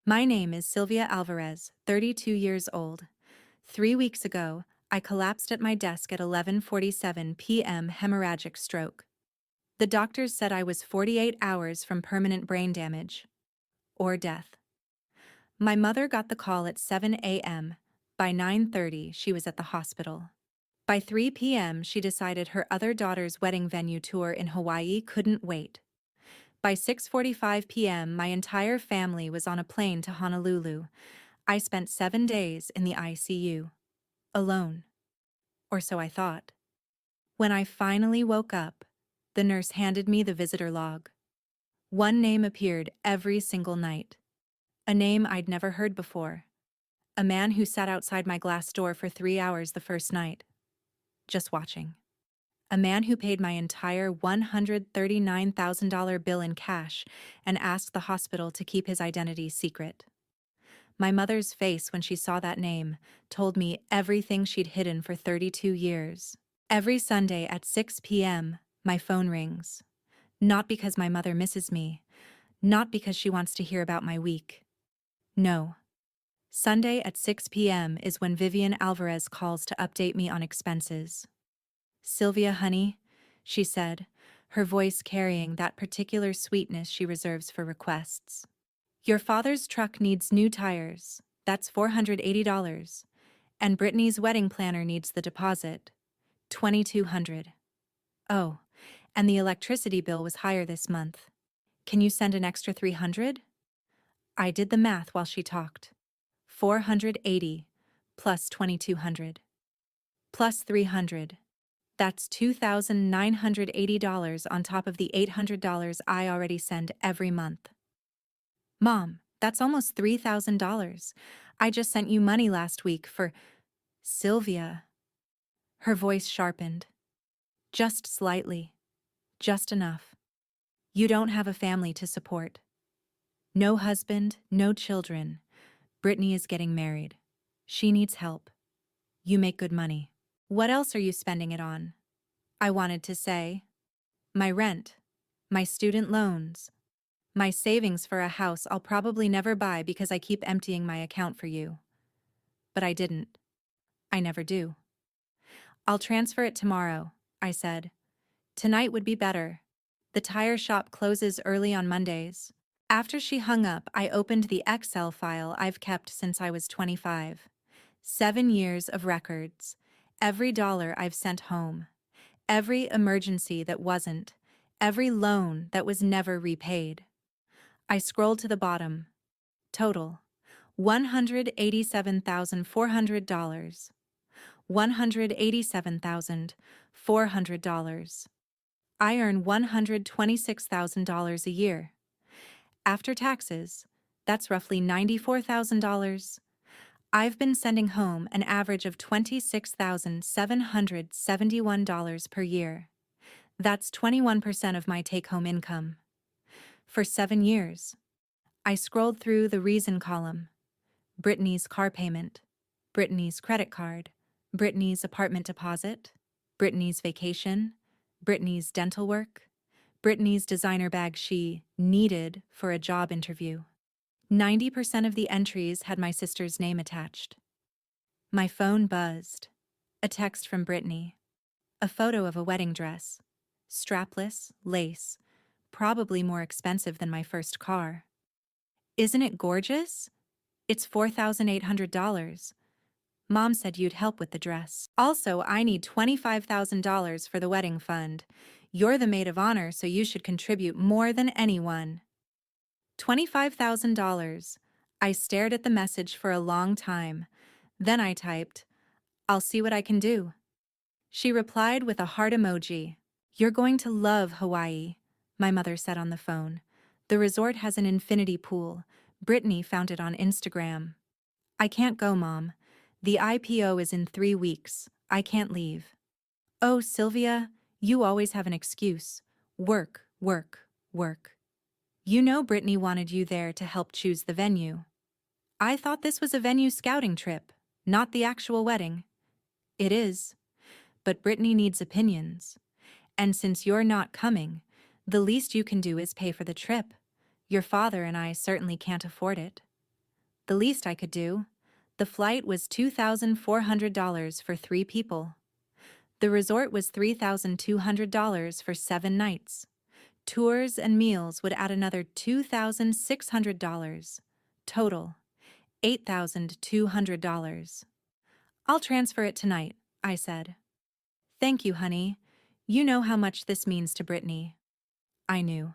My name is Sylvia Alvarez, 32 years old. 3 weeks ago, I collapsed at my desk at 11:47 p.m. hemorrhagic stroke. The doctors said I was 48 hours from permanent brain damage. Or death. My mother got the call at 7 a.m. By 9:30, she was at the hospital. By 3 p.m., she decided her other daughter's wedding venue tour in Hawaii couldn't wait. By 6:45 p.m., my entire family was on a plane to Honolulu. I spent 7 days in the ICU. Alone. Or so I thought. When I finally woke up, the nurse handed me the visitor log. One name appeared every single night. A name I'd never heard before. A man who sat outside my glass door for 3 hours the first night. Just watching. A man who paid my entire $139,000 bill in cash and asked the hospital to keep his identity secret. My mother's face when she saw that name told me everything she'd hidden for 32 years. Every Sunday at 6 p.m., my phone rings. Not because my mother misses me, not because she wants to hear about my week. No. Sunday at 6 p.m. is when Vivian Alvarez calls to update me on expenses. "Sylvia, honey," she said, her voice carrying that particular sweetness she reserves for requests. "Your father's truck needs new tires. That's $480. And Brittany's wedding planner needs the deposit. $2,200. Oh, and the electricity bill was higher this month. Can you send an extra $300? I did the math while she talked. $480 plus $2,200 plus $300. That's $2,980 on top of the $800 I already send every month. Mom, that's almost $3,000. I just sent you money last week for Sylvia." Her voice sharpened. "Just slightly. Just enough. You don't have a family to support. No husband, no children. Brittany is getting married. She needs help. You make good money. What else are you spending it on?" I wanted to say. My rent. My student loans. My savings for a house I'll probably never buy because I keep emptying my account for you. But I didn't. I never do. "I'll transfer it tomorrow," I said. "Tonight would be better. The tire shop closes early on Mondays." After she hung up, I opened the Excel file I've kept since I was 25. 7 years of records. Every dollar I've sent home. Every emergency that wasn't. Every loan that was never repaid. I scrolled to the bottom. Total. $187,400. $187,400. I earn $126,000 a year. After taxes, that's roughly $94,000. I've been sending home an average of $26,771 per year. That's 21% of my take-home income. For 7 years. I scrolled through the reason column. Brittany's car payment. Brittany's credit card. Brittany's apartment deposit. Brittany's vacation. Brittany's dental work. Brittany's designer bag she needed for a job interview. 90% of the entries had my sister's name attached. My phone buzzed. A text from Brittany. A photo of a wedding dress. Strapless, lace, probably more expensive than my first car. "Isn't it gorgeous? It's $4,800. Mom said you'd help with the dress. Also, I need $25,000 for the wedding fund. You're the maid of honor, so you should contribute more than anyone." $25,000. I stared at the message for a long time. Then I typed, "I'll see what I can do." She replied with a heart emoji. "You're going to love Hawaii," my mother said on the phone. "The resort has an infinity pool. Brittany found it on Instagram." "I can't go, Mom. The IPO is in 3 weeks. I can't leave." "Oh, Sylvia, you always have an excuse. Work, work, work. You know Brittany wanted you there to help choose the venue." "I thought this was a venue scouting trip, not the actual wedding." "It is. But Brittany needs opinions. And since you're not coming, the least you can do is pay for the trip. Your father and I certainly can't afford it." The least I could do. The flight was $2,400 for 3 people. The resort was $3,200 for 7 nights. Tours and meals would add another $2,600. Total, $8,200. I'll transfer it tonight, I said. Thank you, honey. You know how much this means to Brittany. I knew.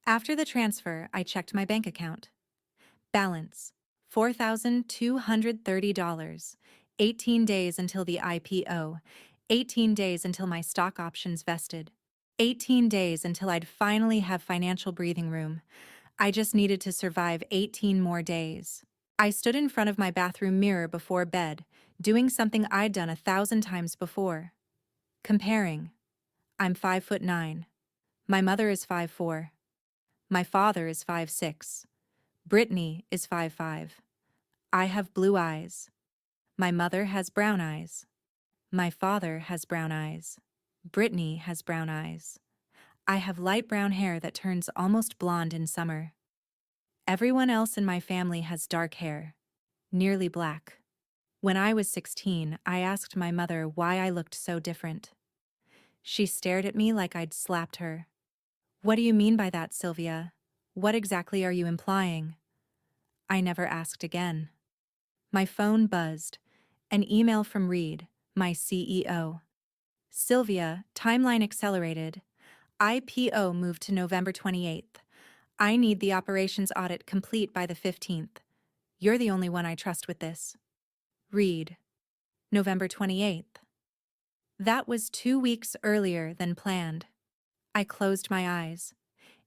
After the transfer, I checked my bank account. Balance, $4,230. 18 days until the IPO. 18 days until my stock options vested. 18 days until I'd finally have financial breathing room. I just needed to survive 18 more days. I stood in front of my bathroom mirror before bed, doing something I'd done 1,000 times before. Comparing. I'm 5'9". My mother is 5'4". My father is 5'6". Brittany is 5'5". I have blue eyes. My mother has brown eyes. My father has brown eyes. Brittany has brown eyes. I have light brown hair that turns almost blonde in summer. Everyone else in my family has dark hair, nearly black. When I was 16, I asked my mother why I looked so different. She stared at me like I'd slapped her. What do you mean by that, Sylvia? What exactly are you implying? I never asked again. My phone buzzed. An email from Reed, my CEO. Sylvia, timeline accelerated. IPO moved to November 28th. I need the operations audit complete by the 15th. You're the only one I trust with this. Reed. November 28th. That was 2 weeks earlier than planned. I closed my eyes.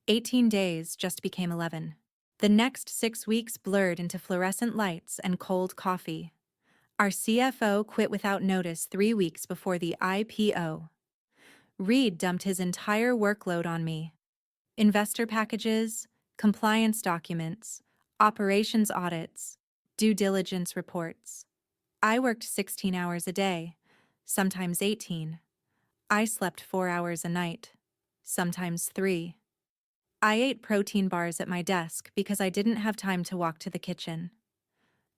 18 days just became 11. The next 6 weeks blurred into fluorescent lights and cold coffee. Our CFO quit without notice 3 weeks before the IPO. Reed dumped his entire workload on me. Investor packages, compliance documents, operations audits, due diligence reports. I worked 16 hours a day, sometimes 18. I slept 4 hours a night, sometimes 3. I ate protein bars at my desk because I didn't have time to walk to the kitchen.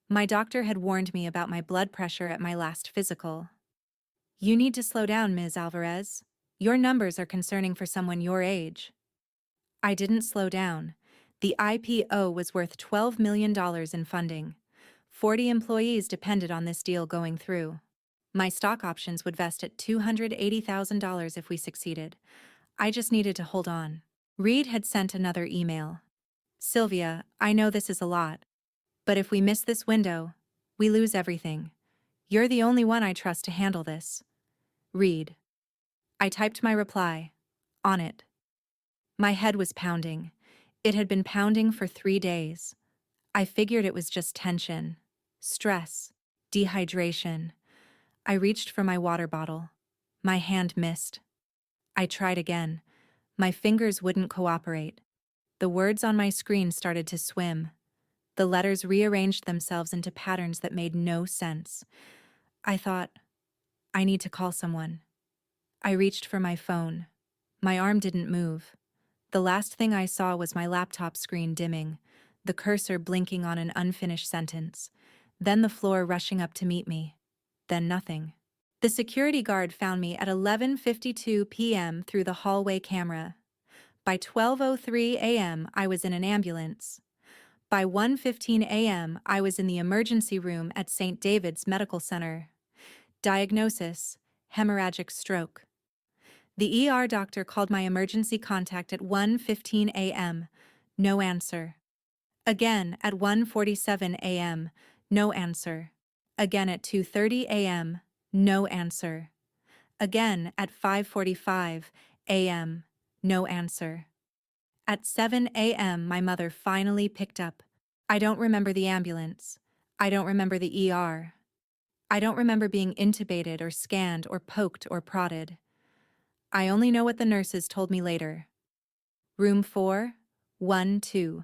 My doctor had warned me about my blood pressure at my last physical. You need to slow down, Ms. Alvarez. Your numbers are concerning for someone your age. I didn't slow down. The IPO was worth $12 million in funding. 40 employees depended on this deal going through. My stock options would vest at $280,000 if we succeeded. I just needed to hold on. Reed had sent another email. Sylvia, I know this is a lot, but if we miss this window, we lose everything. You're the only one I trust to handle this. Reed. I typed my reply. On it. My head was pounding. It had been pounding for 3 days. I figured it was just tension, stress, dehydration. I reached for my water bottle. My hand missed. I tried again. My fingers wouldn't cooperate. The words on my screen started to swim. The letters rearranged themselves into patterns that made no sense. I thought, I need to call someone. I reached for my phone. My arm didn't move. The last thing I saw was my laptop screen dimming, the cursor blinking on an unfinished sentence, then the floor rushing up to meet me. Then nothing. The security guard found me at 11:52 p.m. through the hallway camera. By 12:03 a.m., I was in an ambulance. By 1:15 a.m., I was in the emergency room at St. David's Medical Center. Diagnosis: hemorrhagic stroke. The ER doctor called my emergency contact at 1:15 a.m. No answer. Again at 1:47 a.m. No answer. Again at 2:30 a.m. No answer. Again at 5:45 a.m. No answer. At 7 a.m. my mother finally picked up. I don't remember the ambulance. I don't remember the ER. I don't remember being intubated or scanned or poked or prodded. I only know what the nurses told me later. Room 4, 1, 2.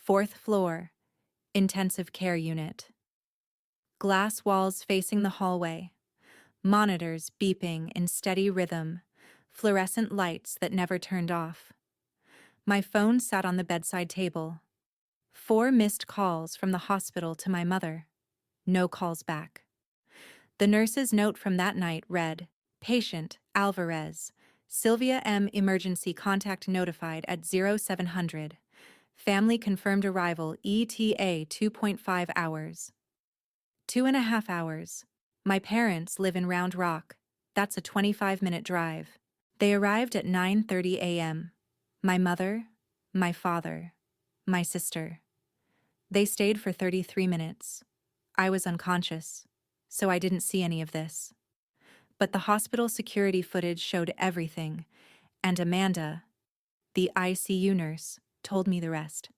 4th floor. Intensive care unit. Glass walls facing the hallway. Monitors beeping in steady rhythm. Fluorescent lights that never turned off. My phone sat on the bedside table. 4 missed calls from the hospital to my mother. No calls back. The nurse's note from that night read, "Patient, Alvarez. Sylvia M. Emergency contact notified at 0700. Family confirmed arrival ETA 2.5 hours. 2.5 hours. My parents live in Round Rock. That's a 25-minute drive. They arrived at 9:30 a.m. My mother, my father, my sister. They stayed for 33 minutes. I was unconscious, so I didn't see any of this. But the hospital security footage showed everything, and Amanda, the ICU nurse, told me the rest.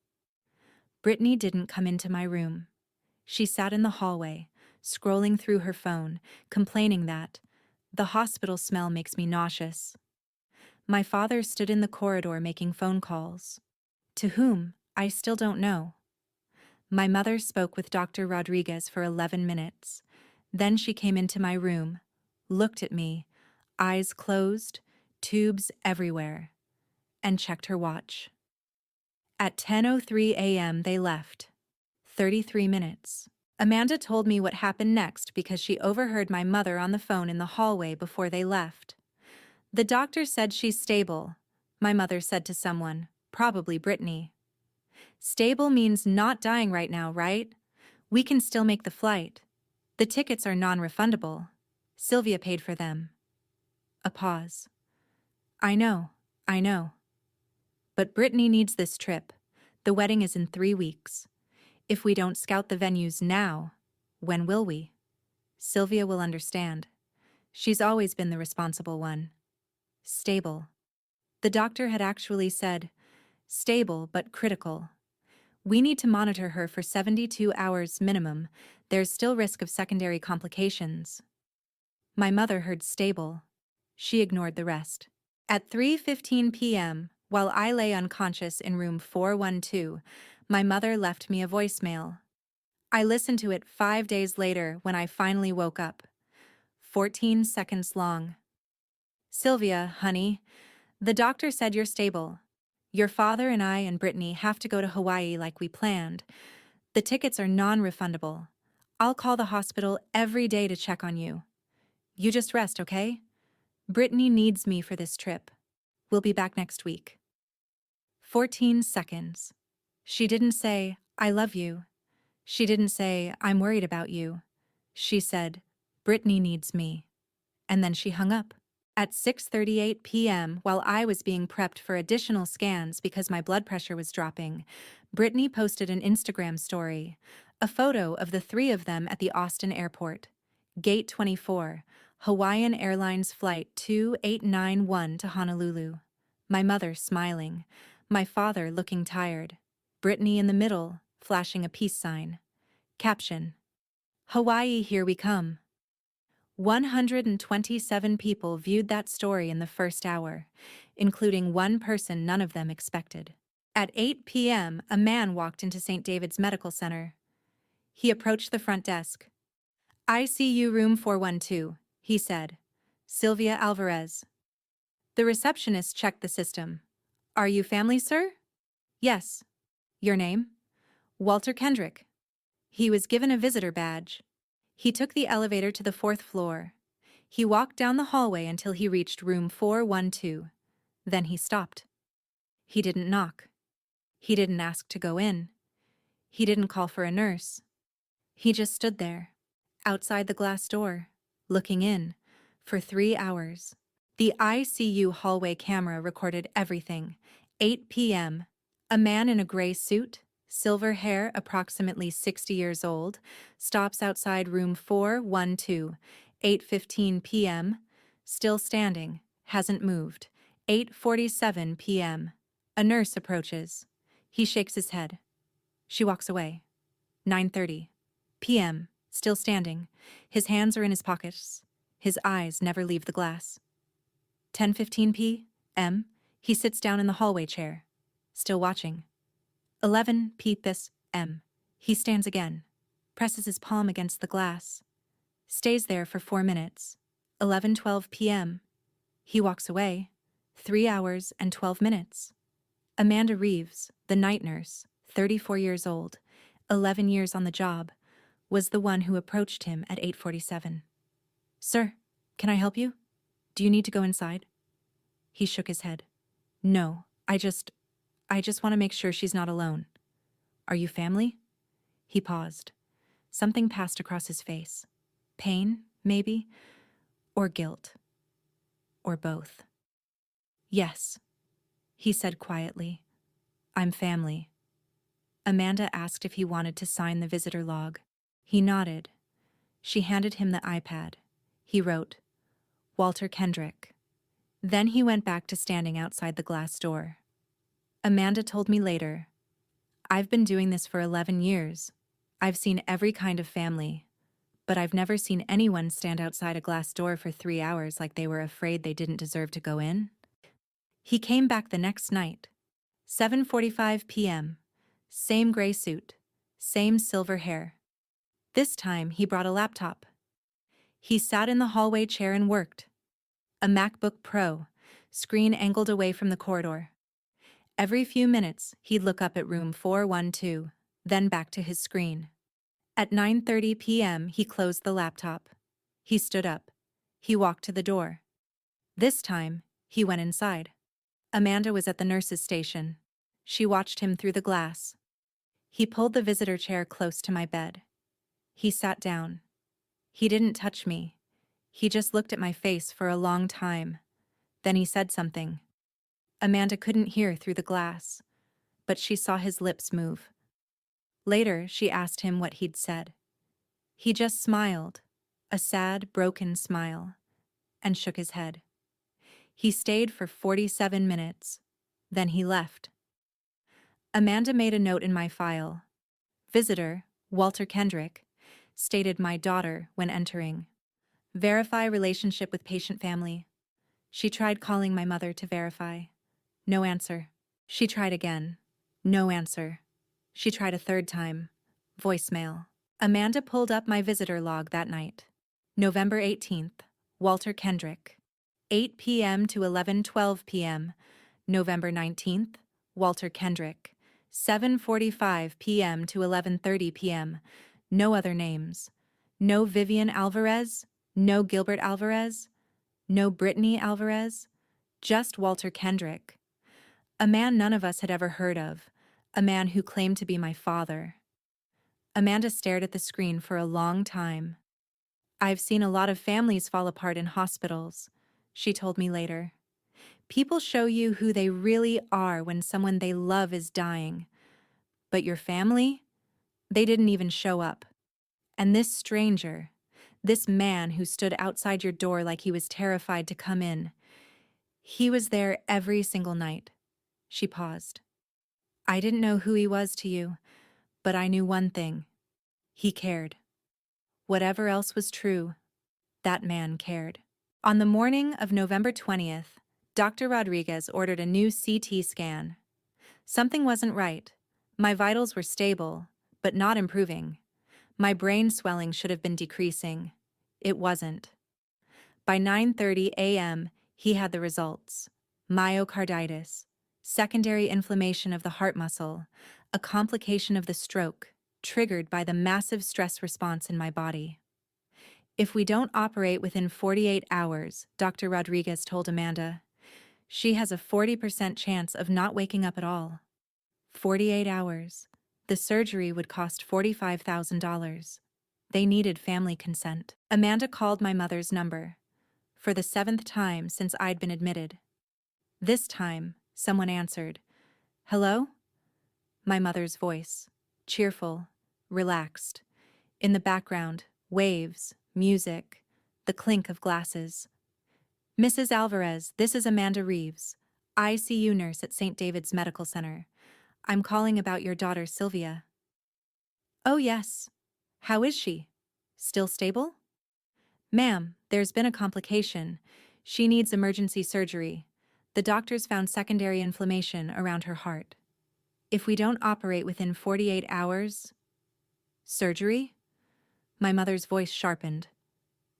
Brittany didn't come into my room. She sat in the hallway, scrolling through her phone, complaining that the hospital smell makes me nauseous. My father stood in the corridor making phone calls. To whom, I still don't know. My mother spoke with Dr. Rodriguez for 11 minutes. Then she came into my room, looked at me, eyes closed, tubes everywhere, and checked her watch. At 10:03 a.m. they left. 33 minutes. Amanda told me what happened next because she overheard my mother on the phone in the hallway before they left. The doctor said she's stable, my mother said to someone, probably Brittany. Stable means not dying right now, right? We can still make the flight. The tickets are non-refundable. Sylvia paid for them. A pause. I know. But Brittany needs this trip. The wedding is in 3 weeks. If we don't scout the venues now, when will we? Sylvia will understand. She's always been the responsible one. Stable. The doctor had actually said, stable but critical. We need to monitor her for 72 hours minimum. There's still risk of secondary complications. My mother heard stable. She ignored the rest. At 3:15 p.m., while I lay unconscious in room 412, my mother left me a voicemail. I listened to it 5 days later when I finally woke up. 14 seconds long. Sylvia, honey, the doctor said you're stable. Your father and I and Brittany have to go to Hawaii like we planned. The tickets are non-refundable. I'll call the hospital every day to check on you. You just rest, okay? Brittany needs me for this trip. We'll be back next week. 14 seconds. She didn't say, I love you. She didn't say, I'm worried about you. She said, Brittany needs me. And then she hung up. At 6:38 p.m., while I was being prepped for additional scans because my blood pressure was dropping, Brittany posted an Instagram story, a photo of the 3 of them at the Austin airport. Gate 24, Hawaiian Airlines Flight 2891 to Honolulu. My mother smiling, my father looking tired. Brittany in the middle, flashing a peace sign. Caption: Hawaii, here we come. 127 people viewed that story in the first hour, including one person none of them expected. At 8 p.m., a man walked into St. David's Medical Center. He approached the front desk. ICU room 412, he said. Sylvia Alvarez. The receptionist checked the system. Are you family, sir? Yes. Your name? Walter Kendrick. He was given a visitor badge. He took the elevator to the 4th floor. He walked down the hallway until he reached room 412. Then he stopped. He didn't knock. He didn't ask to go in. He didn't call for a nurse. He just stood there, outside the glass door, looking in, for 3 hours. The ICU hallway camera recorded everything. 8 p.m. A man in a gray suit, silver hair, approximately 60 years old, stops outside room 412. 8:15 p.m. Still standing, hasn't moved. 8:47 p.m. A nurse approaches. He shakes his head. She walks away. 9:30 p.m. Still standing. His hands are in his pockets. His eyes never leave the glass. 10:15 p.m. He sits down in the hallway chair, still watching. 11 p.m. He stands again, presses his palm against the glass, stays there for 4 minutes. 11:12 p.m. He walks away. 3 hours and 12 minutes. Amanda Reeves, the night nurse, 34 years old, 11 years on the job, was the one who approached him at 8:47. "Sir, can I help you? Do you need to go inside?" He shook his head. "No, I just want to make sure she's not alone." "Are you family?" He paused. Something passed across his face. Pain, maybe, or guilt, or both. "Yes," he said quietly. "I'm family." Amanda asked if he wanted to sign the visitor log. He nodded. She handed him the iPad. He wrote, "Walter Kendrick." Then he went back to standing outside the glass door. Amanda told me later, "I've been doing this for 11 years. I've seen every kind of family, but I've never seen anyone stand outside a glass door for 3 hours like they were afraid they didn't deserve to go in." He came back the next night, 7:45 p.m., same gray suit, same silver hair. This time he brought a laptop. He sat in the hallway chair and worked. A MacBook Pro, screen angled away from the corridor. Every few minutes, he'd look up at room 412, then back to his screen. At 9:30 p.m., he closed the laptop. He stood up. He walked to the door. This time, he went inside. Amanda was at the nurse's station. She watched him through the glass. He pulled the visitor chair close to my bed. He sat down. He didn't touch me. He just looked at my face for a long time. Then he said something. Amanda couldn't hear through the glass, but she saw his lips move. Later, she asked him what he'd said. He just smiled, a sad, broken smile, and shook his head. He stayed for 47 minutes. Then he left. Amanda made a note in my file. Visitor, Walter Kendrick, stated my daughter when entering. Verify relationship with patient family. She tried calling my mother to verify. No answer. She tried again. No answer. She tried a third time. Voicemail. Amanda pulled up my visitor log that night. November 18th, Walter Kendrick. 8 p.m. to 11:12 p.m. November 19th, Walter Kendrick. 7:45 p.m. to 11:30 p.m. No other names. No Vivian Alvarez. No Gilbert Alvarez. No Brittany Alvarez. Just Walter Kendrick. A man none of us had ever heard of. A man who claimed to be my father. Amanda stared at the screen for a long time. "I've seen a lot of families fall apart in hospitals," she told me later. "People show you who they really are when someone they love is dying. But your family? They didn't even show up. And this stranger, this man who stood outside your door like he was terrified to come in, he was there every single night." She paused. "I didn't know who he was to you, but I knew one thing. He cared. Whatever else was true, that man cared." On the morning of November 20th, Dr. Rodriguez ordered a new CT scan. Something wasn't right. My vitals were stable, but not improving. My brain swelling should have been decreasing. It wasn't. By 9:30 a.m., he had the results. Myocarditis, secondary inflammation of the heart muscle, a complication of the stroke, triggered by the massive stress response in my body. "If we don't operate within 48 hours, Dr. Rodriguez told Amanda, she has a 40% chance of not waking up at all." 48 hours. The surgery would cost $45,000. They needed family consent. Amanda called my mother's number. For the 7th time since I'd been admitted. This time, someone answered. "Hello?" My mother's voice. Cheerful, relaxed. In the background, waves, music, the clink of glasses. "Mrs. Alvarez, this is Amanda Reeves, ICU nurse at St. David's Medical Center. I'm calling about your daughter, Sylvia." "Oh, yes. How is she? Still stable?" "Ma'am, there's been a complication. She needs emergency surgery. The doctors found secondary inflammation around her heart. If we don't operate within 48 hours..." "Surgery?" My mother's voice sharpened.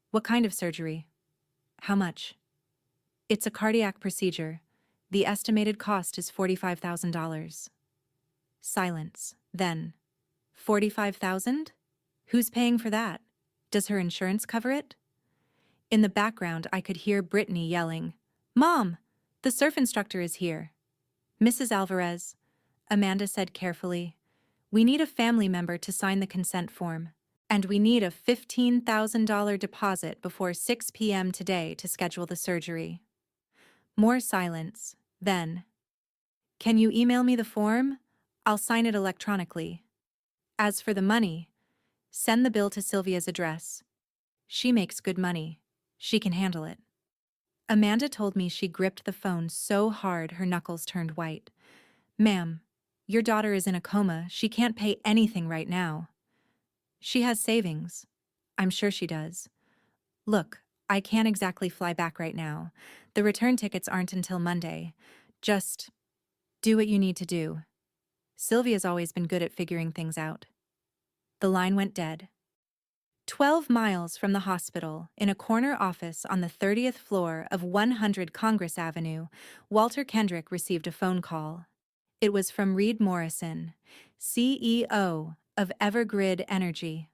"What kind of surgery? How much?" "It's a cardiac procedure. The estimated cost is $45,000. Silence. Then, 45,000? Who's paying for that? Does her insurance cover it? In the background, I could hear Brittany yelling, "Mom, the surf instructor is here." "Mrs. Alvarez," Amanda said carefully, "we need a family member to sign the consent form. And we need a $15,000 deposit before 6 p.m. today to schedule the surgery." More silence. Then, "Can you email me the form? I'll sign it electronically. As for the money, send the bill to Sylvia's address. She makes good money. She can handle it." Amanda told me she gripped the phone so hard her knuckles turned white. "Ma'am, your daughter is in a coma. She can't pay anything right now." "She has savings. I'm sure she does. Look, I can't exactly fly back right now. The return tickets aren't until Monday. Just do what you need to do. Sylvia's always been good at figuring things out." The line went dead. 12 miles from the hospital, in a corner office on the 30th floor of 100 Congress Avenue, Walter Kendrick received a phone call. It was from Reed Morrison, CEO of Evergrid Energy.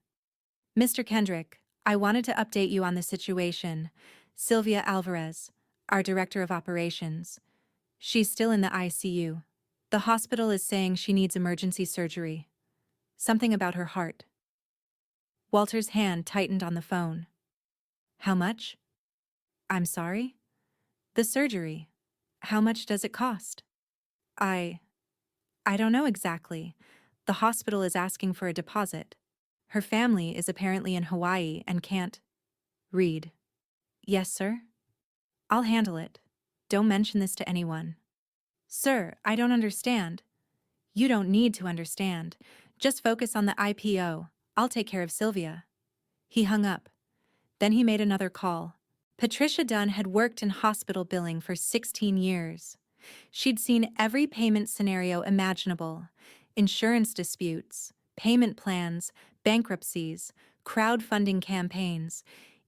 "Mr. Kendrick, I wanted to update you on the situation. Sylvia Alvarez, our Director of Operations. She's still in the ICU. The hospital is saying she needs emergency surgery. Something about her heart." Walter's hand tightened on the phone. "How much?" "I'm sorry?" "The surgery. How much does it cost?" I don't know exactly. The hospital is asking for a deposit. Her family is apparently in Hawaii and can't." "Read." "Yes, sir?" "I'll handle it. Don't mention this to anyone." "Sir, I don't understand." "You don't need to understand. Just focus on the IPO. I'll take care of Sylvia." He hung up. Then he made another call. Patricia Dunn had worked in hospital billing for 16 years. She'd seen every payment scenario imaginable: insurance disputes, payment plans, bankruptcies, crowdfunding campaigns,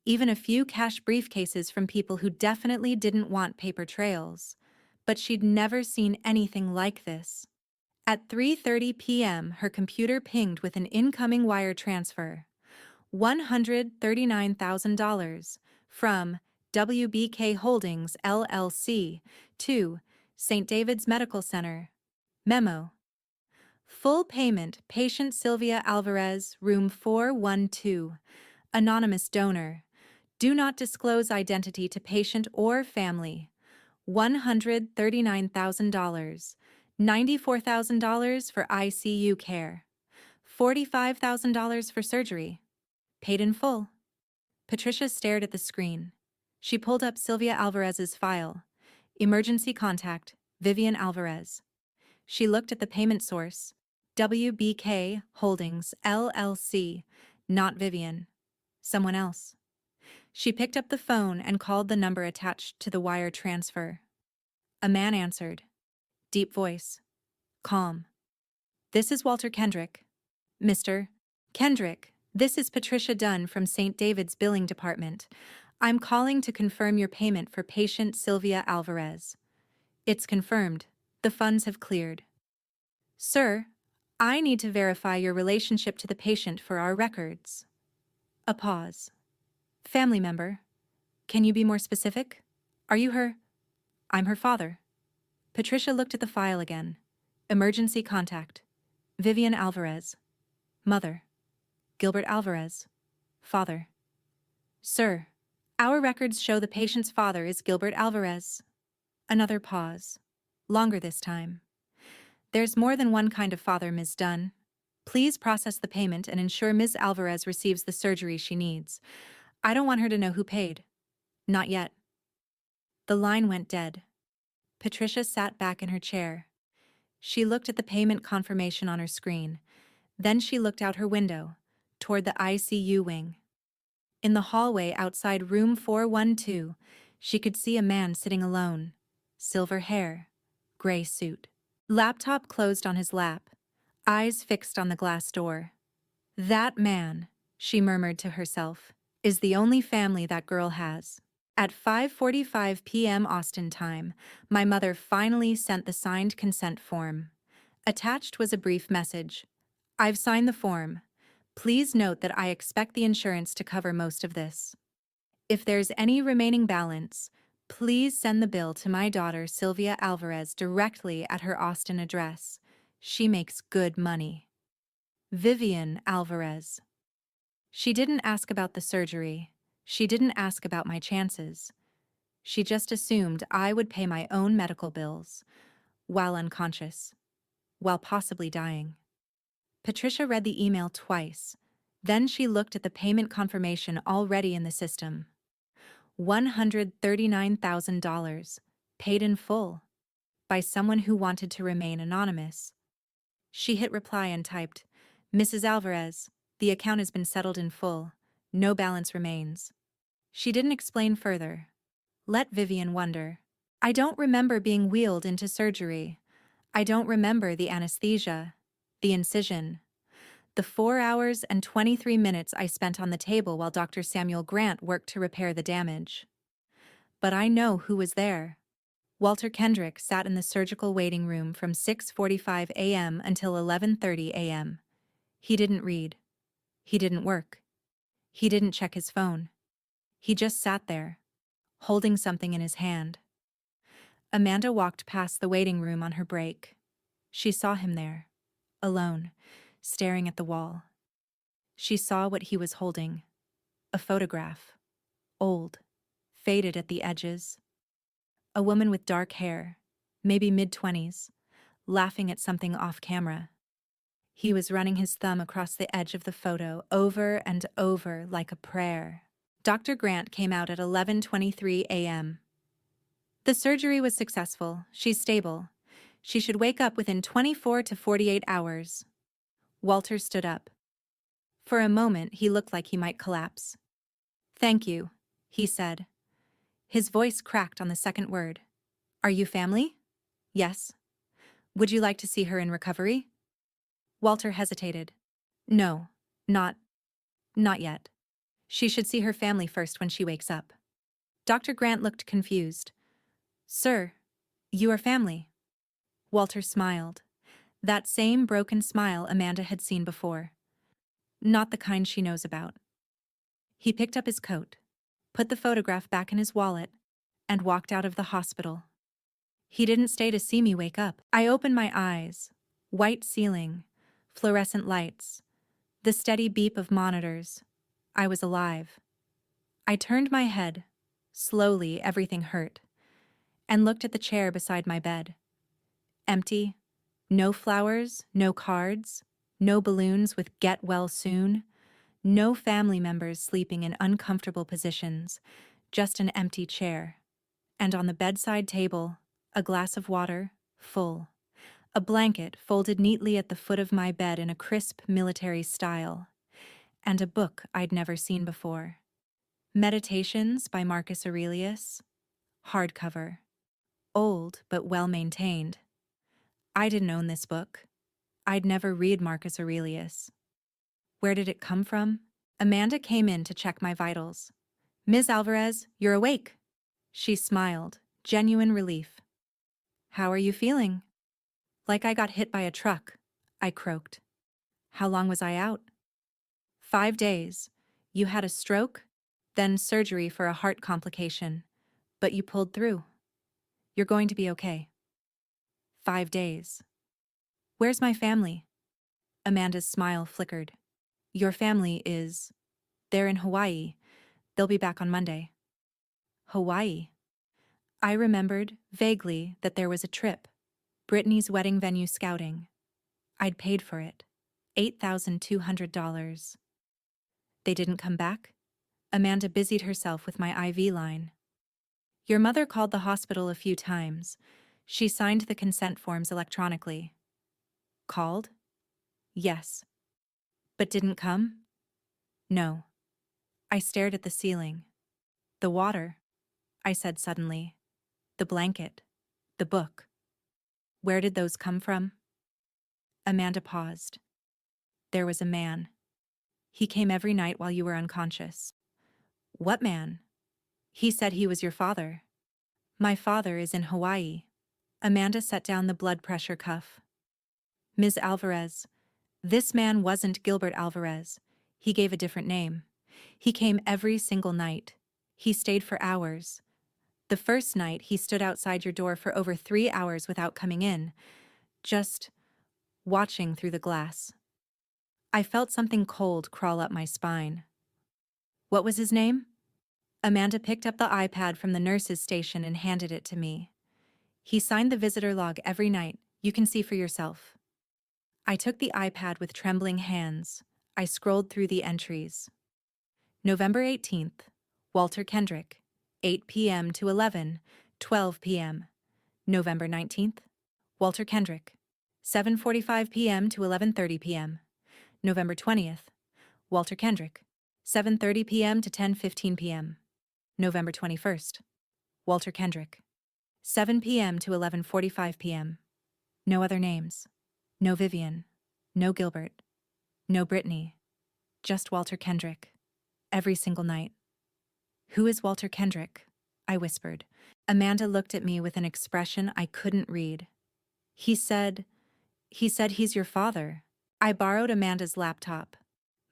even a few cash briefcases from people who definitely didn't want paper trails. But she'd never seen anything like this. At 3:30 p.m., her computer pinged with an incoming wire transfer. $139,000 from WBK Holdings, LLC, to St. David's Medical Center. Memo: full payment, patient Sylvia Alvarez, room 412. Anonymous donor. Do not disclose identity to patient or family. $139,000. $94,000 for ICU care. $45,000 for surgery. Paid in full. Patricia stared at the screen. She pulled up Sylvia Alvarez's file. Emergency contact, Vivian Alvarez. She looked at the payment source. WBK Holdings, LLC. Not Vivian. Someone else. She picked up the phone and called the number attached to the wire transfer. A man answered. Deep voice. Calm. "This is Walter Kendrick." "Mr. Kendrick, this is Patricia Dunn from St. David's Billing Department. I'm calling to confirm your payment for patient Sylvia Alvarez." "It's confirmed. The funds have cleared." "Sir, I need to verify your relationship to the patient for our records." A pause. "Family member. Can you be more specific? Are you her—" "I'm her father." Patricia looked at the file again. Emergency contact. Vivian Alvarez. Mother. Gilbert Alvarez. Father. "Sir, our records show the patient's father is Gilbert Alvarez." Another pause. Longer this time. "There's more than one kind of father, Ms. Dunn. Please process the payment and ensure Ms. Alvarez receives the surgery she needs. I don't want her to know who paid." "Not yet." The line went dead. Patricia sat back in her chair. She looked at the payment confirmation on her screen. Then she looked out her window, toward the ICU wing. In the hallway outside room 412, she could see a man sitting alone. Silver hair, gray suit. Laptop closed on his lap, eyes fixed on the glass door. "That man," she murmured to herself, "is the only family that girl has." At 5:45 p.m. Austin time, my mother finally sent the signed consent form. Attached was a brief message. I've signed the form. Please note that I expect the insurance to cover most of this. If there's any remaining balance, please send the bill to my daughter Sylvia Alvarez directly at her Austin address. She makes good money. Vivian Alvarez. She didn't ask about the surgery. She didn't ask about my chances. She just assumed I would pay my own medical bills, while unconscious, while possibly dying. Patricia read the email twice. Then she looked at the payment confirmation already in the system. $139,000, paid in full, by someone who wanted to remain anonymous. She hit reply and typed, "Mrs. Alvarez, the account has been settled in full. No balance remains." She didn't explain further. Let Vivian wonder. I don't remember being wheeled into surgery. I don't remember the anesthesia, the incision, the 4 hours and 23 minutes I spent on the table while Dr. Samuel Grant worked to repair the damage. But I know who was there. Walter Kendrick sat in the surgical waiting room from 6:45 a.m. until 11:30 a.m. He didn't read. He didn't work. He didn't check his phone. He just sat there, holding something in his hand. Amanda walked past the waiting room on her break. She saw him there, alone, staring at the wall. She saw what he was holding. A photograph. Old, faded at the edges. A woman with dark hair, maybe mid-20s, laughing at something off camera. He was running his thumb across the edge of the photo over and over like a prayer. Dr. Grant came out at 11:23 a.m. The surgery was successful. She's stable. She should wake up within 24 to 48 hours. Walter stood up. For a moment, he looked like he might collapse. "Thank you," he said. His voice cracked on the second word. "Are you family?" "Yes." "Would you like to see her in recovery?" Walter hesitated. "No, not yet. She should see her family first when she wakes up." Dr. Grant looked confused. "Sir, you are family." Walter smiled. That same broken smile Amanda had seen before. Not the kind she knows about. He picked up his coat, put the photograph back in his wallet, and walked out of the hospital. He didn't stay to see me wake up. I opened my eyes. White ceiling, fluorescent lights, the steady beep of monitors. I was alive. I turned my head. Slowly, everything hurt, and looked at the chair beside my bed. Empty. No flowers, no cards, no balloons with "get well soon," no family members sleeping in uncomfortable positions, just an empty chair. And on the bedside table, a glass of water, full. A blanket folded neatly at the foot of my bed in a crisp military style. And a book I'd never seen before. Meditations by Marcus Aurelius. Hardcover. Old but well-maintained. I didn't own this book. I'd never read Marcus Aurelius. Where did it come from? Amanda came in to check my vitals. "Ms. Alvarez, you're awake." She smiled, genuine relief. "How are you feeling?" "Like I got hit by a truck," I croaked. "How long was I out?" 5 days. You had a stroke, then surgery for a heart complication. But you pulled through. You're going to be okay." 5 days. "Where's my family?" Amanda's smile flickered. "Your family is... they're in Hawaii. They'll be back on Monday." Hawaii. I remembered, vaguely, that there was a trip. Brittany's wedding venue scouting. I'd paid for it. $8,200. They didn't come back? Amanda busied herself with my IV line. "Your mother called the hospital a few times. She signed the consent forms electronically." "Called?" "Yes." "But didn't come?" "No." I stared at the ceiling. "The water," I said suddenly. "The blanket. The book. Where did those come from?" Amanda paused. "There was a man. He came every night while you were unconscious." "What man?" "He said he was your father." "My father is in Hawaii." Amanda set down the blood pressure cuff. Ms. Alvarez. This man wasn't Gilbert Alvarez. He gave a different name. He came every single night. He stayed for hours. The first night, he stood outside your door for over 3 hours without coming in, just watching through the glass. I felt something cold crawl up my spine. What was his name? Amanda picked up the iPad from the nurse's station and handed it to me. He signed the visitor log every night. You can see for yourself. I took the iPad with trembling hands. I scrolled through the entries. November 18th, Walter Kendrick, 8 p.m. to 11:12 p.m. November 19th, Walter Kendrick, 7:45 p.m. to 11:30 p.m. November 20th, Walter Kendrick, 7:30 p.m. to 10:15 p.m. November 21st, Walter Kendrick, 7 p.m. to 11:45 p.m. No other names. No Vivian. No Gilbert. No Brittany. Just Walter Kendrick. Every single night. Who is Walter Kendrick? I whispered. Amanda looked at me with an expression I couldn't read. He said he's your father. I borrowed Amanda's laptop.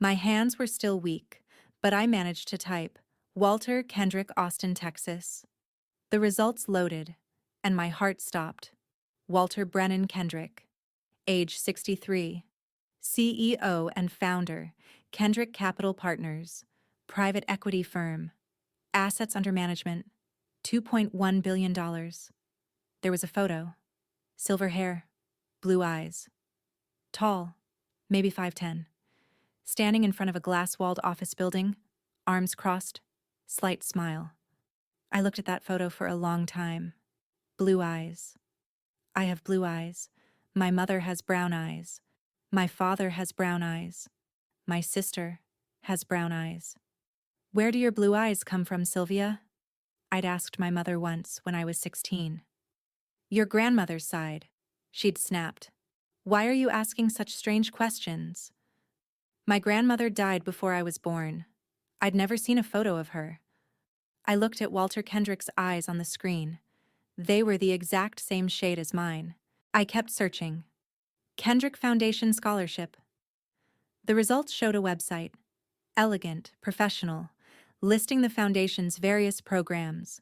My hands were still weak, but I managed to type, Walter Kendrick, Austin, Texas. The results loaded, and my heart stopped. Walter Brennan Kendrick, age 63, CEO and founder, Kendrick Capital Partners, private equity firm, assets under management, $2.1 billion. There was a photo. Silver hair, blue eyes. Tall, maybe 5'10", standing in front of a glass-walled office building, arms crossed, slight smile. I looked at that photo for a long time. Blue eyes. I have blue eyes. My mother has brown eyes. My father has brown eyes. My sister has brown eyes. Where do your blue eyes come from, Sylvia? I'd asked my mother once when I was 16. Your grandmother's side, she'd snapped. Why are you asking such strange questions? My grandmother died before I was born. I'd never seen a photo of her. I looked at Walter Kendrick's eyes on the screen. They were the exact same shade as mine. I kept searching. Kendrick Foundation Scholarship. The results showed a website, elegant, professional, listing the foundation's various programs.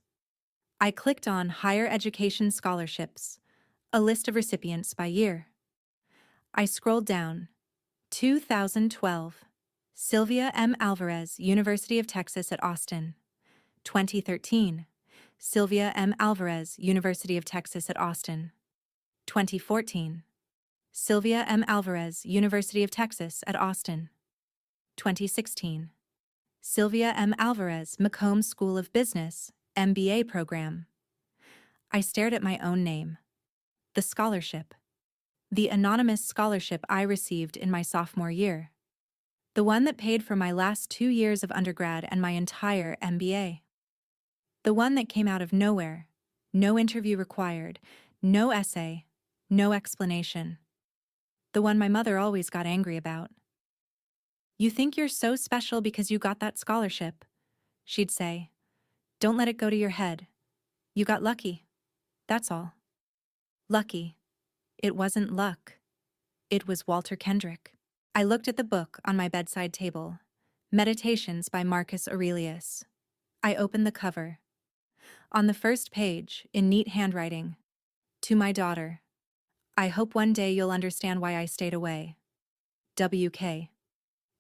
I clicked on Higher Education Scholarships, a list of recipients by year. I scrolled down. 2012, Sylvia M. Alvarez, University of Texas at Austin. 2013, Sylvia M. Alvarez, University of Texas at Austin. 2014, Sylvia M. Alvarez, University of Texas at Austin. 2016, Sylvia M. Alvarez, Macomb School of Business, MBA program. I stared at my own name. The scholarship. The anonymous scholarship I received in my sophomore year. The one that paid for my last 2 years of undergrad and my entire MBA. The one that came out of nowhere. No interview required, no essay, no explanation. The one my mother always got angry about. You think you're so special because you got that scholarship, she'd say. Don't let it go to your head. You got lucky. That's all. Lucky. It wasn't luck. It was Walter Kendrick. I looked at the book on my bedside table, Meditations by Marcus Aurelius. I opened the cover. On the first page, in neat handwriting, to my daughter, I hope one day you'll understand why I stayed away. WK.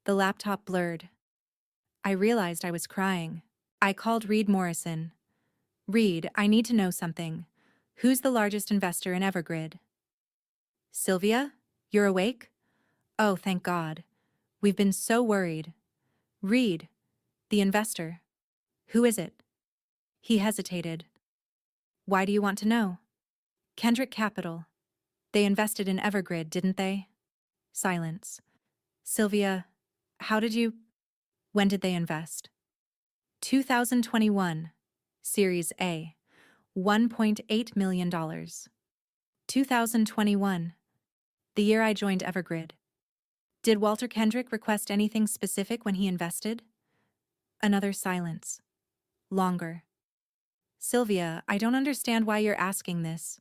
The laptop blurred. I realized I was crying. I called Reed Morrison. Reed, I need to know something. Who's the largest investor in Evergrid? Sylvia? You're awake? Oh, thank God. We've been so worried. Reed, the investor. Who is it? He hesitated. Why do you want to know? Kendrick Capital. They invested in Evergrid, didn't they? Silence. Sylvia, how did you... When did they invest? 2021. Series A. $1.8 million. 2021. The year I joined Evergrid. Did Walter Kendrick request anything specific when he invested? Another silence. Longer. Sylvia, I don't understand why you're asking this.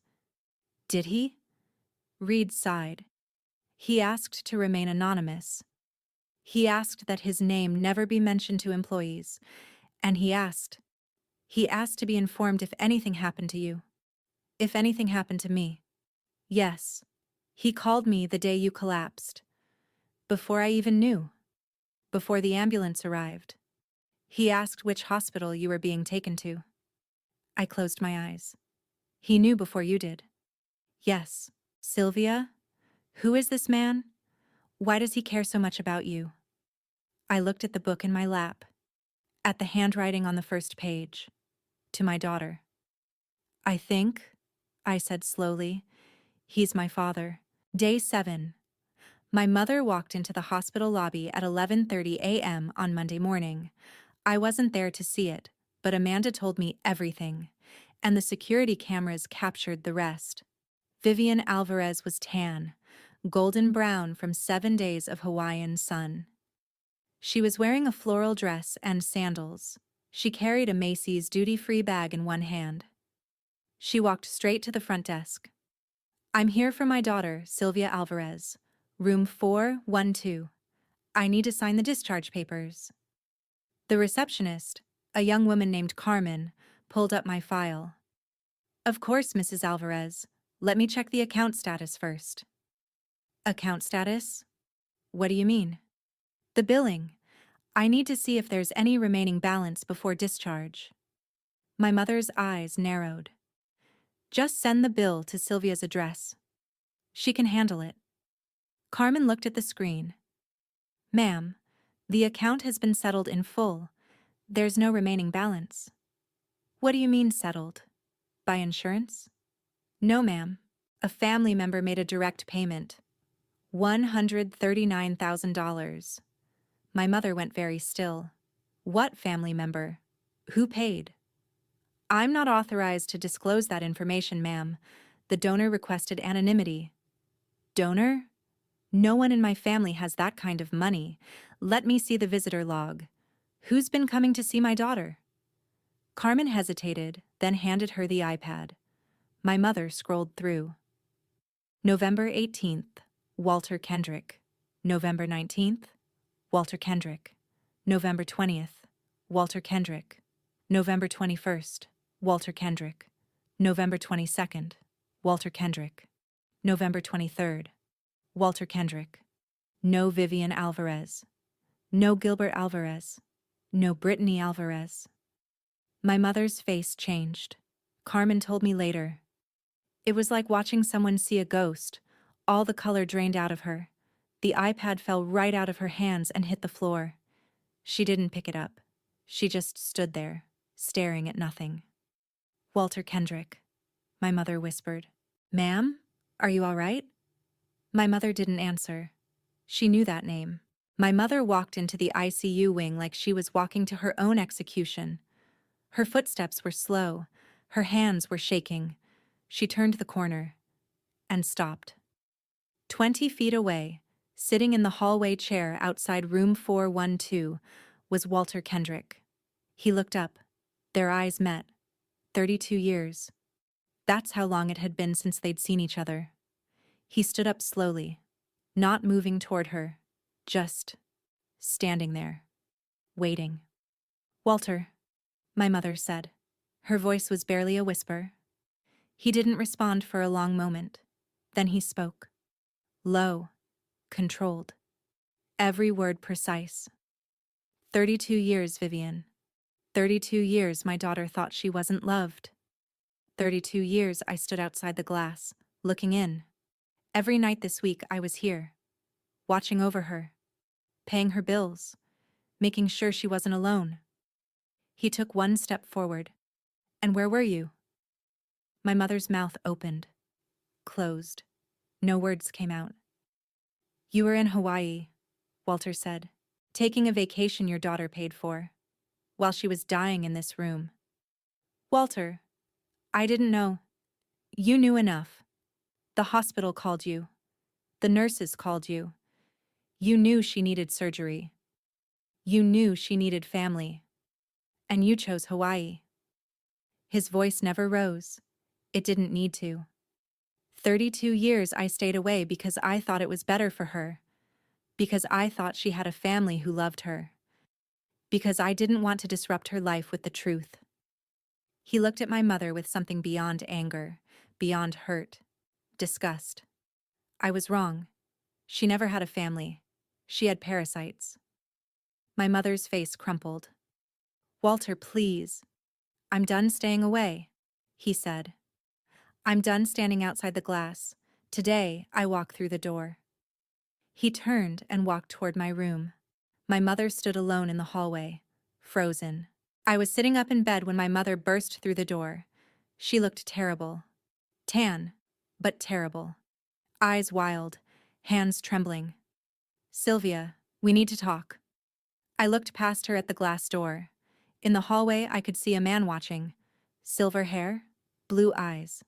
Did he? Reed sighed. He asked to remain anonymous. He asked that his name never be mentioned to employees, and he asked to be informed if anything happened to you. If anything happened to me. Yes. He called me the day you collapsed. Before I even knew. Before the ambulance arrived. He asked which hospital you were being taken to. I closed my eyes. He knew before you did. Yes. Sylvia? Who is this man? Why does he care so much about you? I looked at the book in my lap. At the handwriting on the first page. To my daughter. I said slowly, he's my father. Day 7. My mother walked into the hospital lobby at 11:30 a.m. on Monday morning. I wasn't there to see it, but Amanda told me everything, and the security cameras captured the rest. Vivian Alvarez was tan, golden brown from 7 days of Hawaiian sun. She was wearing a floral dress and sandals. She carried a Macy's duty-free bag in one hand. She walked straight to the front desk. I'm here for my daughter, Sylvia Alvarez. Room 412. I need to sign the discharge papers. The receptionist, a young woman named Carmen, pulled up my file. Of course, Mrs. Alvarez. Let me check the account status first. Account status? What do you mean? The billing. I need to see if there's any remaining balance before discharge. My mother's eyes narrowed. Just send the bill to Sylvia's address. She can handle it. Carmen looked at the screen. Ma'am, the account has been settled in full. There's no remaining balance. What do you mean settled? By insurance? No, ma'am. A family member made a direct payment. $139,000. My mother went very still. What family member? Who paid? I'm not authorized to disclose that information, ma'am. The donor requested anonymity. Donor? No one in my family has that kind of money. Let me see the visitor log. Who's been coming to see my daughter? Carmen hesitated, then handed her the iPad. My mother scrolled through. November 18th, Walter Kendrick. November 19th, Walter Kendrick. November 20th, Walter Kendrick. November 21st, Walter Kendrick. November 22nd, Walter Kendrick. November 23rd, Walter Kendrick. No Vivian Alvarez. No Gilbert Alvarez. No Brittany Alvarez. My mother's face changed. Carmen told me later. It was like watching someone see a ghost. All the color drained out of her. The iPad fell right out of her hands and hit the floor. She didn't pick it up. She just stood there, staring at nothing. Walter Kendrick, my mother whispered. Ma'am, are you all right? My mother didn't answer. She knew that name. My mother walked into the ICU wing like she was walking to her own execution. Her footsteps were slow. Her hands were shaking. She turned the corner and stopped. 20 feet away, sitting in the hallway chair outside room 412, was Walter Kendrick. He looked up. Their eyes met. 32 years. That's how long it had been since they'd seen each other. He stood up slowly, not moving toward her, just standing there, waiting. Walter, my mother said. Her voice was barely a whisper. He didn't respond for a long moment. Then he spoke. Low, controlled. Every word precise. 32 years, Vivian. 32 years my daughter thought she wasn't loved. 32 years I stood outside the glass, looking in. Every night this week I was here, watching over her, paying her bills, making sure she wasn't alone. He took one step forward. And where were you? My mother's mouth opened, closed. No words came out. You were in Hawaii, Walter said, taking a vacation your daughter paid for, while she was dying in this room. Walter, I didn't know. You knew enough. The hospital called you. The nurses called you. You knew she needed surgery. You knew she needed family. And you chose Hawaii. His voice never rose. It didn't need to. 32 years I stayed away because I thought it was better for her, because I thought she had a family who loved her, because I didn't want to disrupt her life with the truth. He looked at my mother with something beyond anger, beyond hurt, disgust. I was wrong. She never had a family. She had parasites. My mother's face crumpled. "Walter, please. I'm done staying away," he said. "I'm done standing outside the glass. Today, I walk through the door." He turned and walked toward my room. My mother stood alone in the hallway, frozen. I was sitting up in bed when my mother burst through the door. She looked terrible. Tan, but terrible. Eyes wild, hands trembling. "Sylvia, we need to talk." I looked past her at the glass door. In the hallway, I could see a man watching. Silver hair, blue eyes.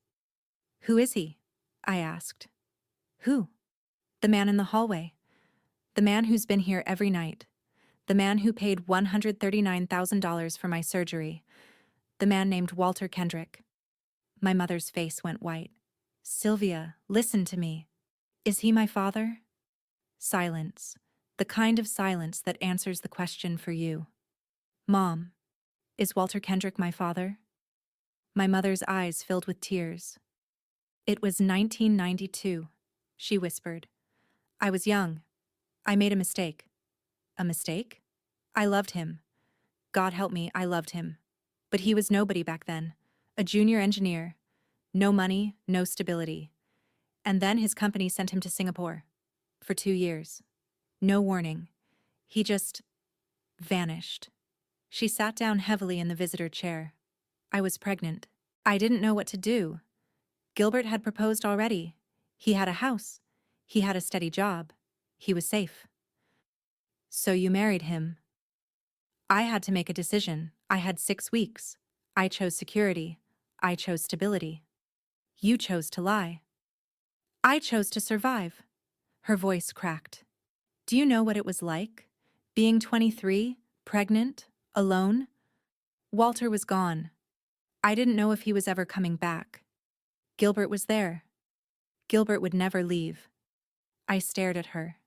"Who is he?" I asked. "Who?" "The man in the hallway. The man who's been here every night. The man who paid $139,000 for my surgery. The man named Walter Kendrick." My mother's face went white. "Sylvia, listen to me. Is he my father?" Silence. The kind of silence that answers the question for you. "Mom, is Walter Kendrick my father?" My mother's eyes filled with tears. "It was 1992, she whispered. "I was young. I made a mistake." "A mistake?" "I loved him. God help me, I loved him. But he was nobody back then. A junior engineer. No money, no stability. And then his company sent him to Singapore. For 2 years. No warning. He just vanished." She sat down heavily in the visitor chair. I was pregnant. I didn't know what to do. Gilbert had proposed already. He had a house. He had a steady job. He was safe. "So you married him." I had to make a decision. I had 6 weeks. I chose security. I chose stability. You chose to lie. I chose to survive. Her voice cracked. "Do you know what it was like? Being 23, pregnant, alone?" Walter was gone. I didn't know if he was ever coming back. Gilbert was there. Gilbert would never leave. I stared at her.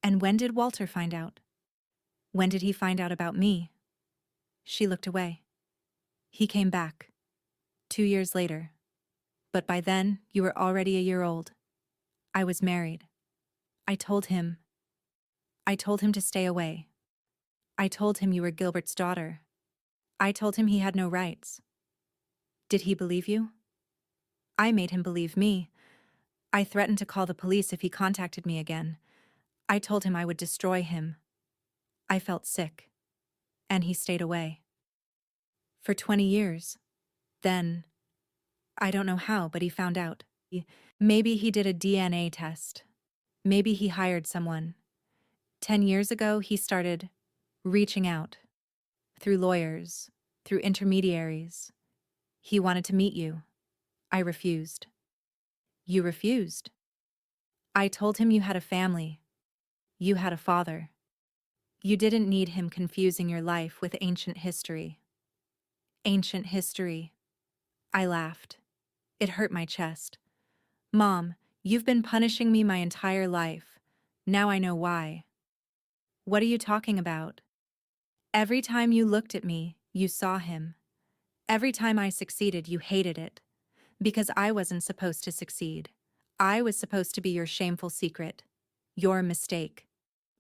"And when did Walter find out? When did he find out about me?" She looked away. "He came back. 2 years later. But by then, you were already a year old. I was married. I told him. I told him to stay away. I told him you were Gilbert's daughter. I told him he had no rights. Did he believe you?" "I made him believe me. I threatened to call the police if he contacted me again. I told him I would destroy him. I felt sick. And he stayed away. For 20 years. Then, I don't know how, but he found out. Maybe he did a DNA test. Maybe he hired someone. 10 years ago, he started reaching out. Through lawyers, through intermediaries. He wanted to meet you. I refused." "You refused?" "I told him you had a family. You had a father. You didn't need him confusing your life with ancient history." "Ancient history." I laughed. It hurt my chest. "Mom, you've been punishing me my entire life. Now I know why." "What are you talking about?" "Every time you looked at me, you saw him. Every time I succeeded, you hated it. Because I wasn't supposed to succeed. I was supposed to be your shameful secret. Your mistake.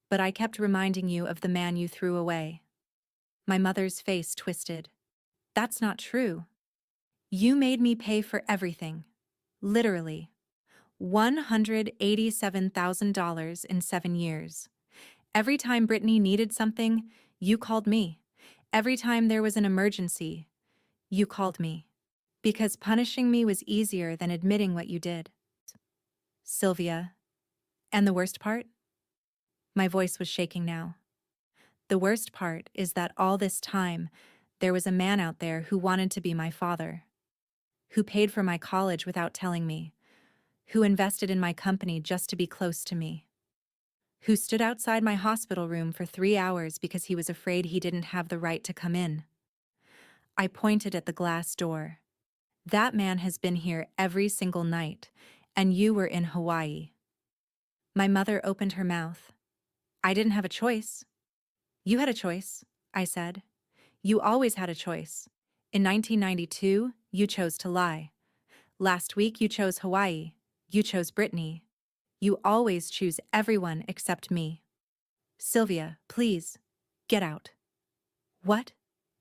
But I kept reminding you of the man you threw away." My mother's face twisted. "That's not true. You made me pay for everything. Literally. $187,000 in 7 years. Every time Brittany needed something, you called me. Every time there was an emergency, you called me. Because punishing me was easier than admitting what you did." "Sylvia. And the worst part?" My voice was shaking now. "The worst part is that all this time, there was a man out there who wanted to be my father. Who paid for my college without telling me. Who invested in my company just to be close to me. Who stood outside my hospital room for 3 hours because he was afraid he didn't have the right to come in." I pointed at the glass door. That man has been here every single night, and you were in Hawaii. My mother opened her mouth. I didn't have a choice. You had a choice, I said. You always had a choice. In 1992, you chose to lie. Last week, you chose Hawaii. You chose Brittany. You always choose everyone except me. Sylvia, please, get out. What?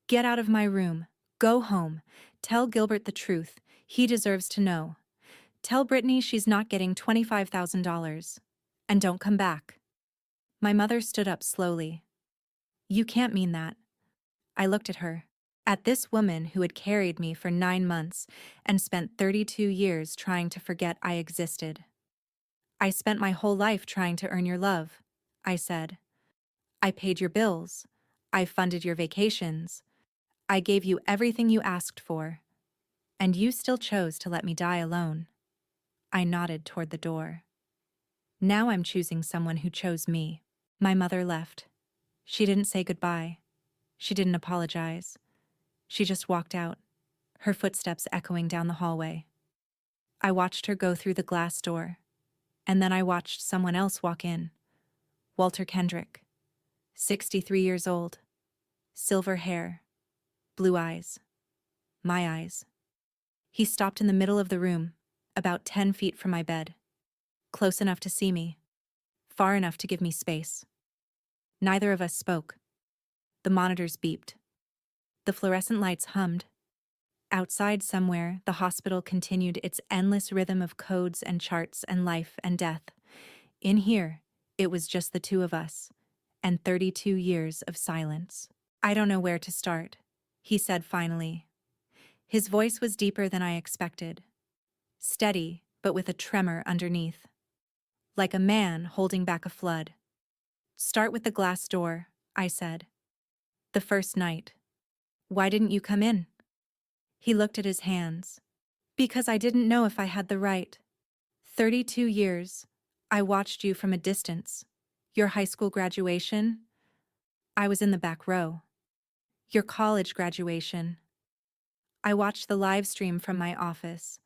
Get out of my room. Go home. Tell Gilbert the truth. He deserves to know. Tell Brittany she's not getting $25,000. And don't come back. My mother stood up slowly. You can't mean that. I looked at her. At this woman who had carried me for 9 months and spent 32 years trying to forget I existed. I spent my whole life trying to earn your love, I said. I paid your bills. I funded your vacations. I gave you everything you asked for. And you still chose to let me die alone. I nodded toward the door. Now I'm choosing someone who chose me. My mother left. She didn't say goodbye. She didn't apologize. She just walked out, her footsteps echoing down the hallway. I watched her go through the glass door, and then I watched someone else walk in. Walter Kendrick, 63 years old, silver hair, blue eyes, my eyes. He stopped in the middle of the room, about 10 feet from my bed, close enough to see me, far enough to give me space. Neither of us spoke. The monitors beeped. The fluorescent lights hummed. Outside somewhere, the hospital continued its endless rhythm of codes and charts and life and death. In here, it was just the two of us, and 32 years of silence. I don't know where to start, he said finally. His voice was deeper than I expected. Steady, but with a tremor underneath. Like a man holding back a flood. Start with the glass door, I said. The first night. Why didn't you come in? He looked at his hands. Because I didn't know if I had the right. 32 years. I watched you from a distance. Your high school graduation. I was in the back row. Your college graduation. I watched the live stream from my office.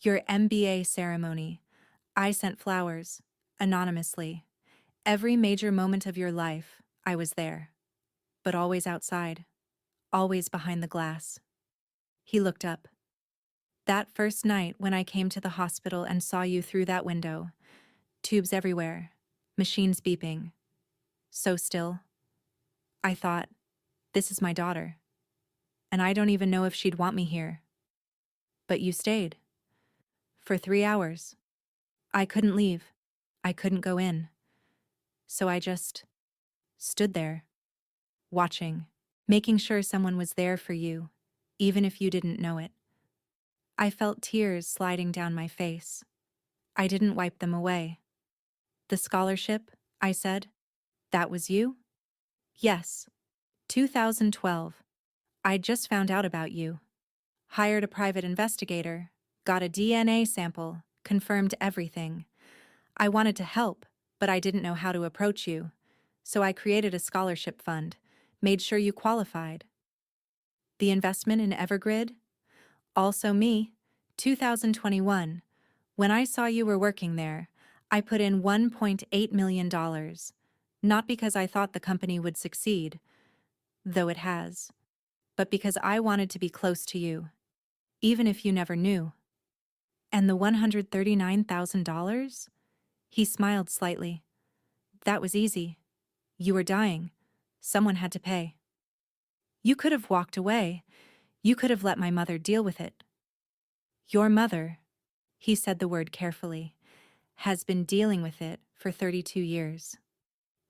Your MBA ceremony. I sent flowers, anonymously. Every major moment of your life, I was there. But always outside. Always behind the glass. He looked up. That first night when I came to the hospital and saw you through that window, tubes everywhere, machines beeping, so still. I thought, this is my daughter, and I don't even know if she'd want me here. But you stayed. For 3 hours. I couldn't leave. I couldn't go in. So I just stood there, watching, making sure someone was there for you, even if you didn't know it. I felt tears sliding down my face. I didn't wipe them away. The scholarship, I said, that was you? Yes. 2012. I just found out about you. Hired a private investigator, got a DNA sample, confirmed everything. I wanted to help, but I didn't know how to approach you. So I created a scholarship fund, made sure you qualified. The investment in Evergrid? Also me, 2021. When I saw you were working there, I put in $1.8 million. Not because I thought the company would succeed, though it has, but because I wanted to be close to you, even if you never knew. And the $139,000? He smiled slightly. That was easy. You were dying. Someone had to pay. You could have walked away. You could have let my mother deal with it. Your mother, he said the word carefully, has been dealing with it for 32 years.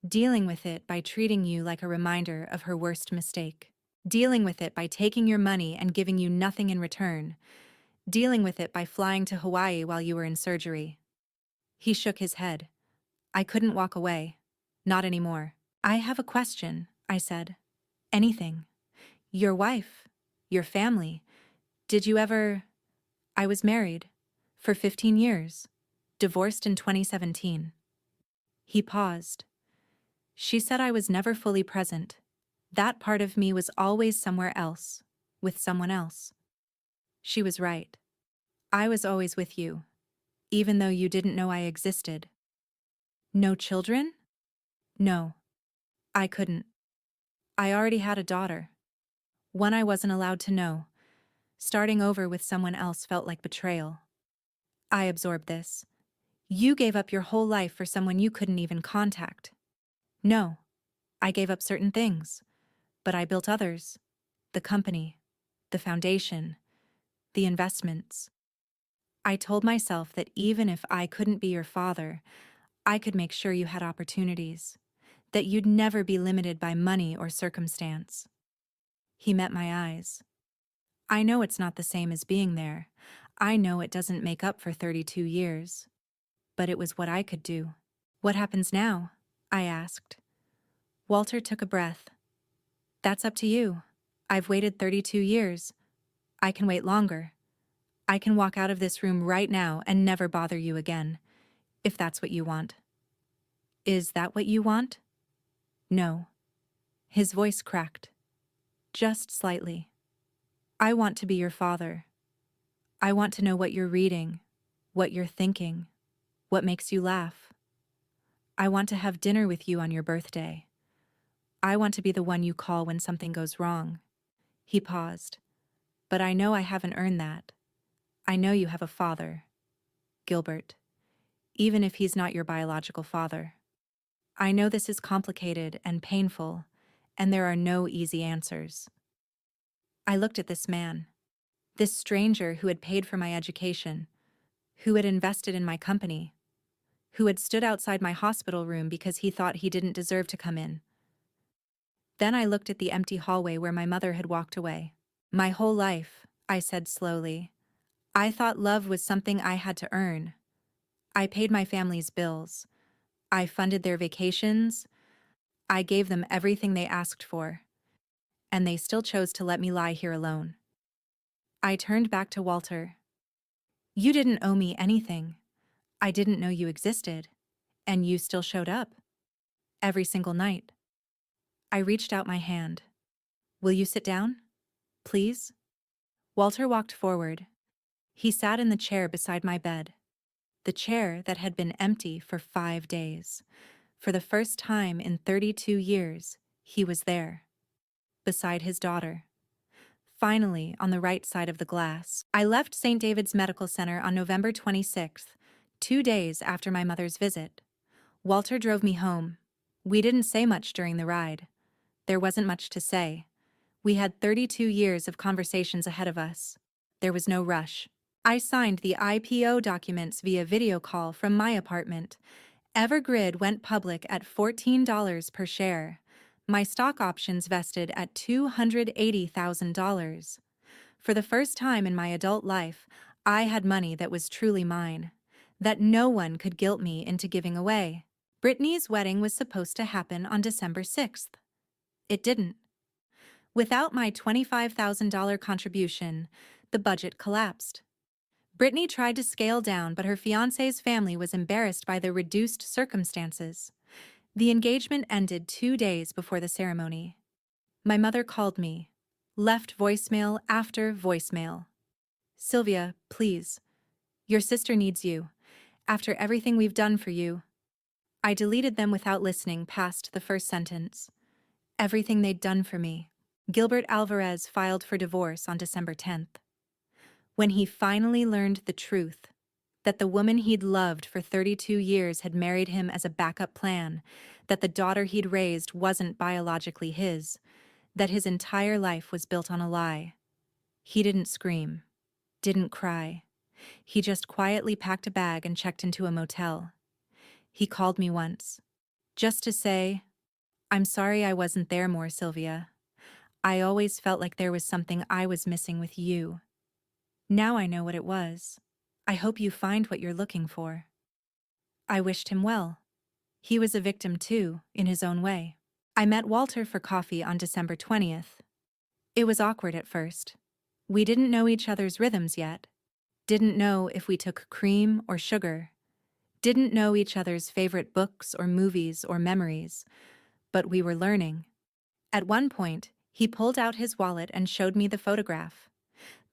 Dealing with it by treating you like a reminder of her worst mistake. Dealing with it by taking your money and giving you nothing in return. Dealing with it by flying to Hawaii while you were in surgery. He shook his head. I couldn't walk away. Not anymore. I have a question, I said. Anything. Your wife. Your family. Did you ever... I was married. For 15 years. Divorced in 2017. He paused. She said I was never fully present. That part of me was always somewhere else. With someone else. She was right. I was always with you, even though you didn't know I existed. No children? No, I couldn't. I already had a daughter. One I wasn't allowed to know. Starting over with someone else felt like betrayal. I absorbed this. You gave up your whole life for someone you couldn't even contact. No, I gave up certain things, but I built others. The company, the foundation, the investments. I told myself that even if I couldn't be your father, I could make sure you had opportunities, that you'd never be limited by money or circumstance. He met my eyes. I know it's not the same as being there. I know it doesn't make up for 32 years. But it was what I could do. What happens now? I asked. Walter took a breath. That's up to you. I've waited 32 years. I can wait longer. I can walk out of this room right now and never bother you again, if that's what you want. Is that what you want? No. His voice cracked. Just slightly. I want to be your father. I want to know what you're reading, what you're thinking, what makes you laugh. I want to have dinner with you on your birthday. I want to be the one you call when something goes wrong. He paused. But I know I haven't earned that. I know you have a father, Gilbert, even if he's not your biological father. I know this is complicated and painful, and there are no easy answers. I looked at this man, this stranger who had paid for my education, who had invested in my company, who had stood outside my hospital room because he thought he didn't deserve to come in. Then I looked at the empty hallway where my mother had walked away. My whole life, I said slowly, I thought love was something I had to earn. I paid my family's bills. I funded their vacations. I gave them everything they asked for. And they still chose to let me lie here alone. I turned back to Walter. You didn't owe me anything. I didn't know you existed. And you still showed up. Every single night. I reached out my hand. Will you sit down? Please? Walter walked forward. He sat in the chair beside my bed. The chair that had been empty for 5 days. For the first time in 32 years, he was there. Beside his daughter. Finally, on the right side of the glass. I left St. David's Medical Center on November 26th, 2 days after my mother's visit. Walter drove me home. We didn't say much during the ride. There wasn't much to say. We had 32 years of conversations ahead of us. There was no rush. I signed the IPO documents via video call from my apartment. Evergrid went public at $14 per share. My stock options vested at $280,000. For the first time in my adult life, I had money that was truly mine, that no one could guilt me into giving away. Brittany's wedding was supposed to happen on December 6th. It didn't. Without my $25,000 contribution, the budget collapsed. Brittany tried to scale down, but her fiancé's family was embarrassed by the reduced circumstances. The engagement ended 2 days before the ceremony. My mother called me, left voicemail after voicemail. Sylvia, please. Your sister needs you. After everything we've done for you. I deleted them without listening past the first sentence. Everything they'd done for me. Gilbert Alvarez filed for divorce on December 10th. When he finally learned the truth, that the woman he'd loved for 32 years had married him as a backup plan, that the daughter he'd raised wasn't biologically his, that his entire life was built on a lie. He didn't scream, didn't cry. He just quietly packed a bag and checked into a motel. He called me once, just to say, I'm sorry I wasn't there more, Sylvia. I always felt like there was something I was missing with you. Now I know what it was. I hope you find what you're looking for. I wished him well. He was a victim too, in his own way. I met Walter for coffee on December 20th. It was awkward at first. We didn't know each other's rhythms yet. Didn't know if we took cream or sugar. Didn't know each other's favorite books or movies or memories. But we were learning. At one point, he pulled out his wallet and showed me the photograph.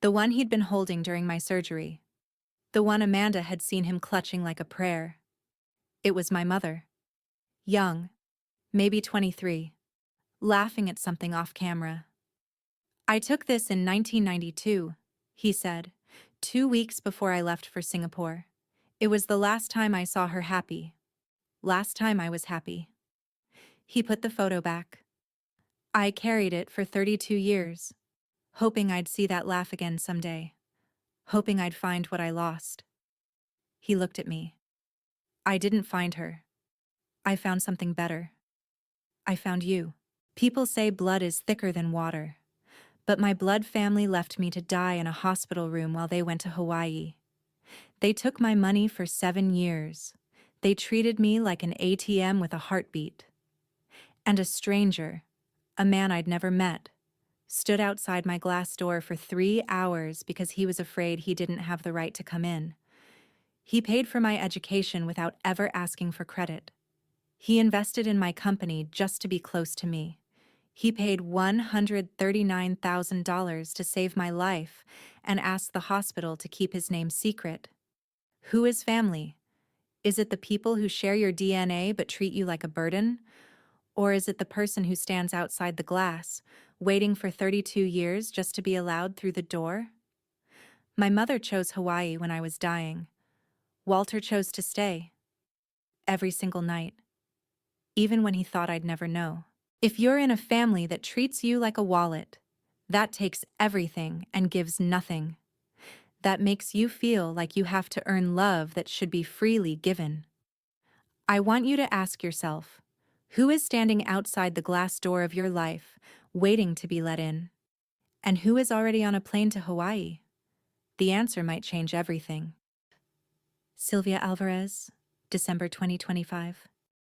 The one he'd been holding during my surgery. The one Amanda had seen him clutching like a prayer. It was my mother. Young, maybe 23, laughing at something off camera. "I took this in 1992, he said, 2 weeks before I left for Singapore. It was the last time I saw her happy. Last time I was happy." He put the photo back. "I carried it for 32 years, hoping I'd see that laugh again someday, hoping I'd find what I lost." He looked at me. "I didn't find her. I found something better. I found you. People say blood is thicker than water, but my blood family left me to die in a hospital room while they went to Hawaii. They took my money for 7 years. They treated me like an ATM with a heartbeat. And a stranger, a man I'd never met, stood outside my glass door for 3 hours because he was afraid he didn't have the right to come in. He paid for my education without ever asking for credit. He invested in my company just to be close to me. He paid $139,000 to save my life and asked the hospital to keep his name secret. Who is family? Is it the people who share your DNA but treat you like a burden? Or is it the person who stands outside the glass, waiting for 32 years just to be allowed through the door?" My mother chose Hawaii when I was dying. Walter chose to stay. Every single night. Even when he thought I'd never know. If you're in a family that treats you like a wallet, that takes everything and gives nothing. That makes you feel like you have to earn love that should be freely given. I want you to ask yourself, who is standing outside the glass door of your life, waiting to be let in? And who is already on a plane to Hawaii? The answer might change everything. Sylvia Alvarez, December 2025.